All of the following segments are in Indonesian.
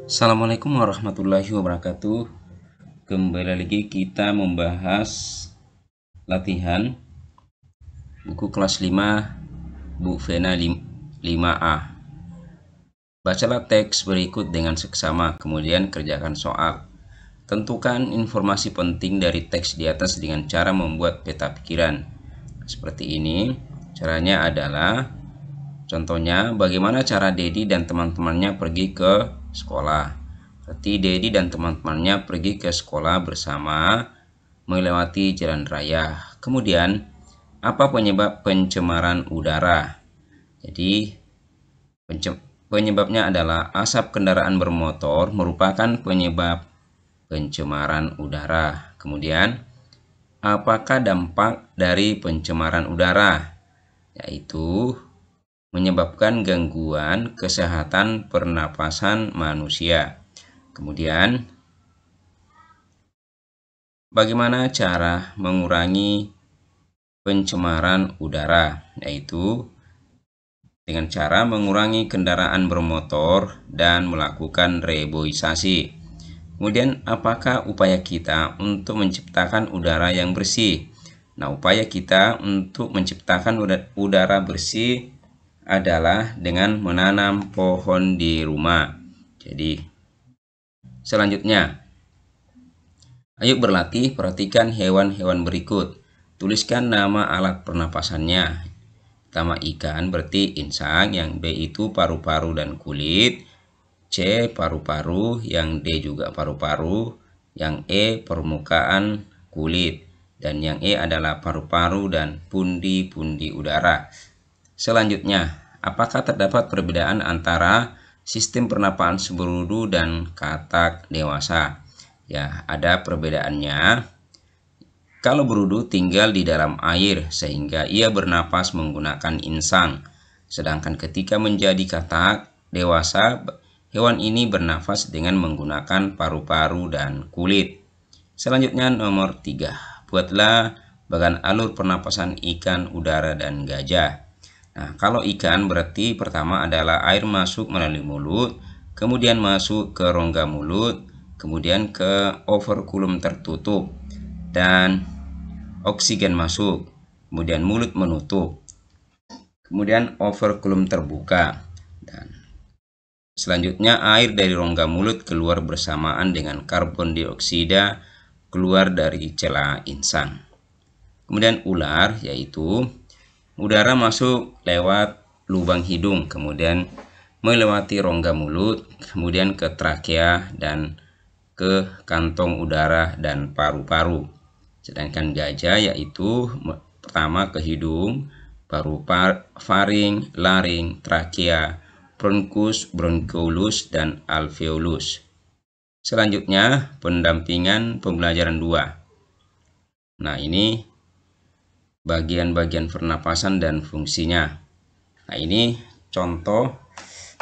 Assalamualaikum warahmatullahi wabarakatuh. Kembali lagi kita membahas latihan buku kelas 5 Bu Vena 5A. Bacalah teks berikut dengan seksama, kemudian kerjakan soal. Tentukan informasi penting dari teks di atas dengan cara membuat peta pikiran. Seperti ini. Caranya adalah, contohnya, bagaimana cara Dedi dan teman-temannya pergi ke sekolah. Berarti Dedi dan teman-temannya pergi ke sekolah bersama melewati jalan raya. Kemudian, apa penyebab pencemaran udara? Jadi, penyebabnya adalah asap kendaraan bermotor merupakan penyebab pencemaran udara. Kemudian, apakah dampak dari pencemaran udara? Yaitu menyebabkan gangguan kesehatan pernapasan manusia. Kemudian, bagaimana cara mengurangi pencemaran udara? Yaitu dengan cara mengurangi kendaraan bermotor dan melakukan reboisasi. Kemudian, apakah upaya kita untuk menciptakan udara yang bersih? Nah, upaya kita untuk menciptakan udara bersih adalah dengan menanam pohon di rumah. Jadi, selanjutnya, ayo berlatih, perhatikan hewan-hewan berikut. Tuliskan nama alat pernapasannya. Pertama, ikan, berarti insang, yang B itu paru-paru dan kulit, C paru-paru, yang D juga paru-paru, yang E permukaan kulit, dan yang E adalah paru-paru dan pundi-pundi udara. Selanjutnya, apakah terdapat perbedaan antara sistem pernapasan berudu dan katak dewasa? Ya, ada perbedaannya. Kalau berudu tinggal di dalam air sehingga ia bernapas menggunakan insang. Sedangkan ketika menjadi katak dewasa, hewan ini bernafas dengan menggunakan paru-paru dan kulit. Selanjutnya nomor 3. Buatlah bagan alur pernapasan ikan, udara, dan gajah. Nah, kalau ikan berarti pertama adalah air masuk melalui mulut, kemudian masuk ke rongga mulut, kemudian ke operkulum tertutup, dan oksigen masuk, kemudian mulut menutup, kemudian operkulum terbuka, dan selanjutnya air dari rongga mulut keluar bersamaan dengan karbon dioksida keluar dari celah insang. Kemudian ular, yaitu udara masuk lewat lubang hidung, kemudian melewati rongga mulut, kemudian ke trakea dan ke kantong udara dan paru-paru. Sedangkan gajah yaitu pertama ke hidung, baru faring, laring, trakea, bronkus, bronkiolus, dan alveolus. Selanjutnya, pendampingan pembelajaran 2. Nah, ini bagian-bagian pernapasan dan fungsinya. Nah, ini contoh.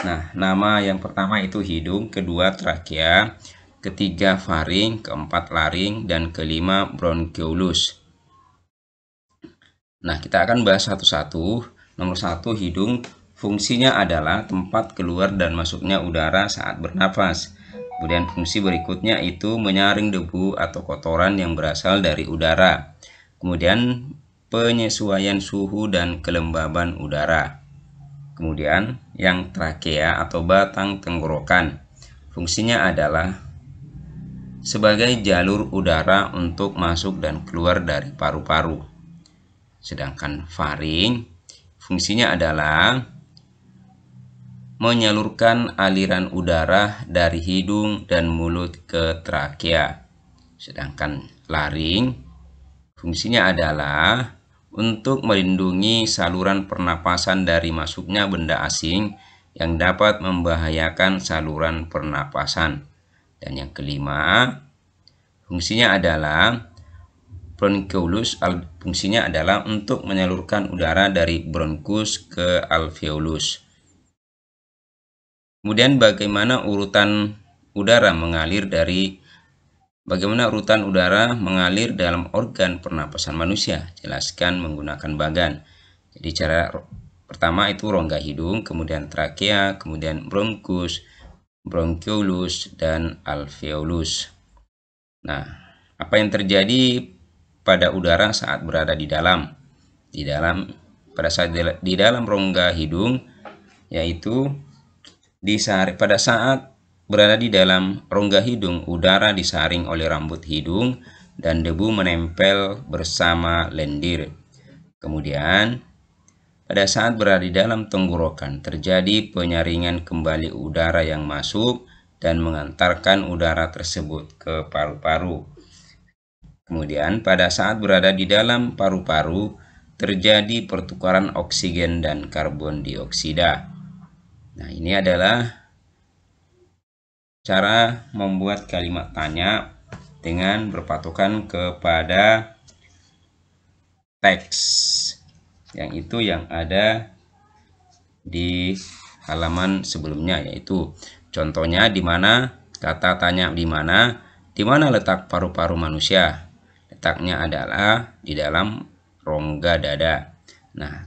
Nah, nama yang pertama itu hidung, kedua trakea, ketiga faring, keempat laring, dan kelima bronkiolus. Nah, kita akan bahas satu-satu. Nomor 1, hidung. Fungsinya adalah tempat keluar dan masuknya udara saat bernapas. Kemudian fungsi berikutnya itu menyaring debu atau kotoran yang berasal dari udara. Kemudian penyesuaian suhu dan kelembaban udara. Kemudian yang trakea atau batang tenggorokan. Fungsinya adalah sebagai jalur udara untuk masuk dan keluar dari paru-paru. Sedangkan faring fungsinya adalah menyalurkan aliran udara dari hidung dan mulut ke trakea. Sedangkan laring fungsinya adalah untuk melindungi saluran pernapasan dari masuknya benda asing yang dapat membahayakan saluran pernapasan. Dan yang kelima, fungsinya adalah bronkiolus, fungsinya adalah untuk menyalurkan udara dari bronkus ke alveolus. Kemudian bagaimana urutan udara mengalir dalam organ pernapasan manusia? Jelaskan menggunakan bagan. Jadi cara pertama itu rongga hidung, kemudian trakea, kemudian bronkus, bronchiolus, dan alveolus. Nah, apa yang terjadi pada udara saat berada di dalam rongga hidung, yaitu pada saat berada di dalam rongga hidung, udara disaring oleh rambut hidung dan debu menempel bersama lendir. Kemudian pada saat berada di dalam tenggorokan, terjadi penyaringan kembali udara yang masuk dan mengantarkan udara tersebut ke paru-paru. Kemudian pada saat berada di dalam paru-paru, terjadi pertukaran oksigen dan karbon dioksida. Nah, ini adalah cara membuat kalimat tanya dengan berpatokan kepada teks yang ada di halaman sebelumnya, yaitu contohnya di mana kata tanya di mana letak paru-paru manusia. Letaknya adalah di dalam rongga dada. Nah,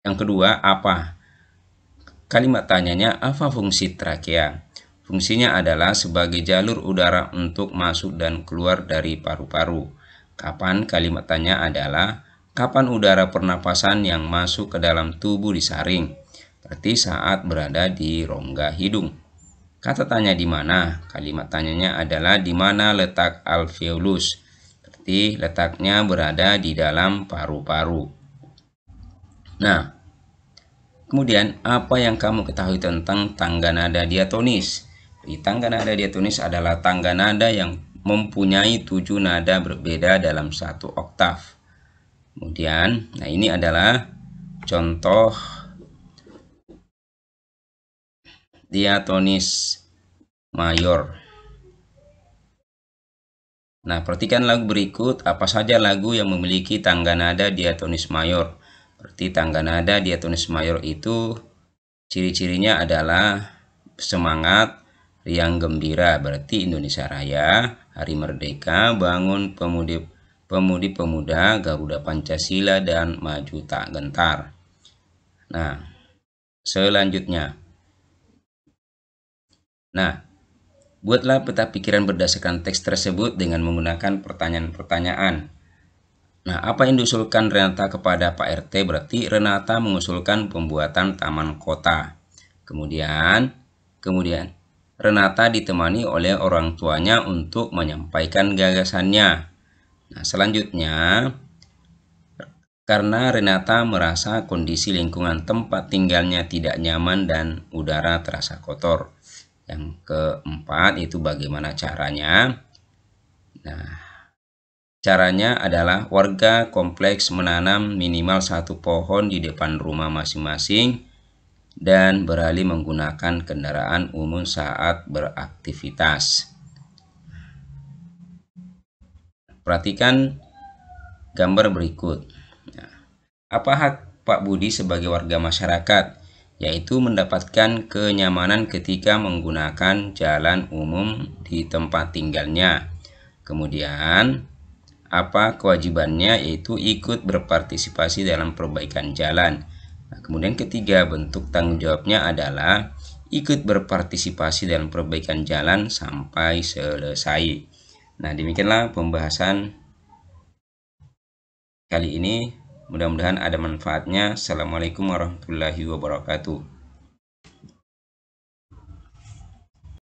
yang kedua, apa? Kalimat tanyanya, apa fungsi trakea? Fungsinya adalah sebagai jalur udara untuk masuk dan keluar dari paru-paru. Kapan? Kalimat tanya adalah, kapan udara pernapasan yang masuk ke dalam tubuh disaring? Berarti saat berada di rongga hidung. Kata tanya di mana? Kalimat tanyanya adalah di mana letak alveolus? Berarti letaknya berada di dalam paru-paru. Nah, kemudian apa yang kamu ketahui tentang tangga nada diatonis? Tangga nada diatonis adalah tangga nada yang mempunyai 7 nada berbeda dalam satu oktav. Kemudian, nah ini adalah contoh diatonis mayor. Nah, perhatikan lagu berikut, apa saja lagu yang memiliki tangga nada diatonis mayor. Berarti tangga nada diatonis mayor itu ciri-cirinya adalah semangat, riang gembira, berarti Indonesia Raya, Hari Merdeka, Bangun Pemuda, Garuda Pancasila, dan Maju Tak Gentar. Nah, selanjutnya. Nah, buatlah peta pikiran berdasarkan teks tersebut dengan menggunakan pertanyaan-pertanyaan. Nah, apa yang diusulkan Renata kepada Pak RT? Berarti Renata mengusulkan pembuatan taman kota. Kemudian Renata ditemani oleh orang tuanya untuk menyampaikan gagasannya. Nah, selanjutnya, karena Renata merasa kondisi lingkungan tempat tinggalnya tidak nyaman dan udara terasa kotor. Yang keempat, itu bagaimana caranya? Nah, caranya adalah warga kompleks menanam minimal 1 pohon di depan rumah masing-masing dan beralih menggunakan kendaraan umum saat beraktivitas. Perhatikan gambar berikut. Nah, apa hak Pak Budi sebagai warga masyarakat? Yaitu mendapatkan kenyamanan ketika menggunakan jalan umum di tempat tinggalnya. Kemudian, apa kewajibannya? Yaitu ikut berpartisipasi dalam perbaikan jalan. Nah, kemudian ketiga, bentuk tanggung jawabnya adalah ikut berpartisipasi dalam perbaikan jalan sampai selesai. Nah, demikianlah pembahasan kali ini. Mudah-mudahan ada manfaatnya. Assalamualaikum warahmatullahi wabarakatuh.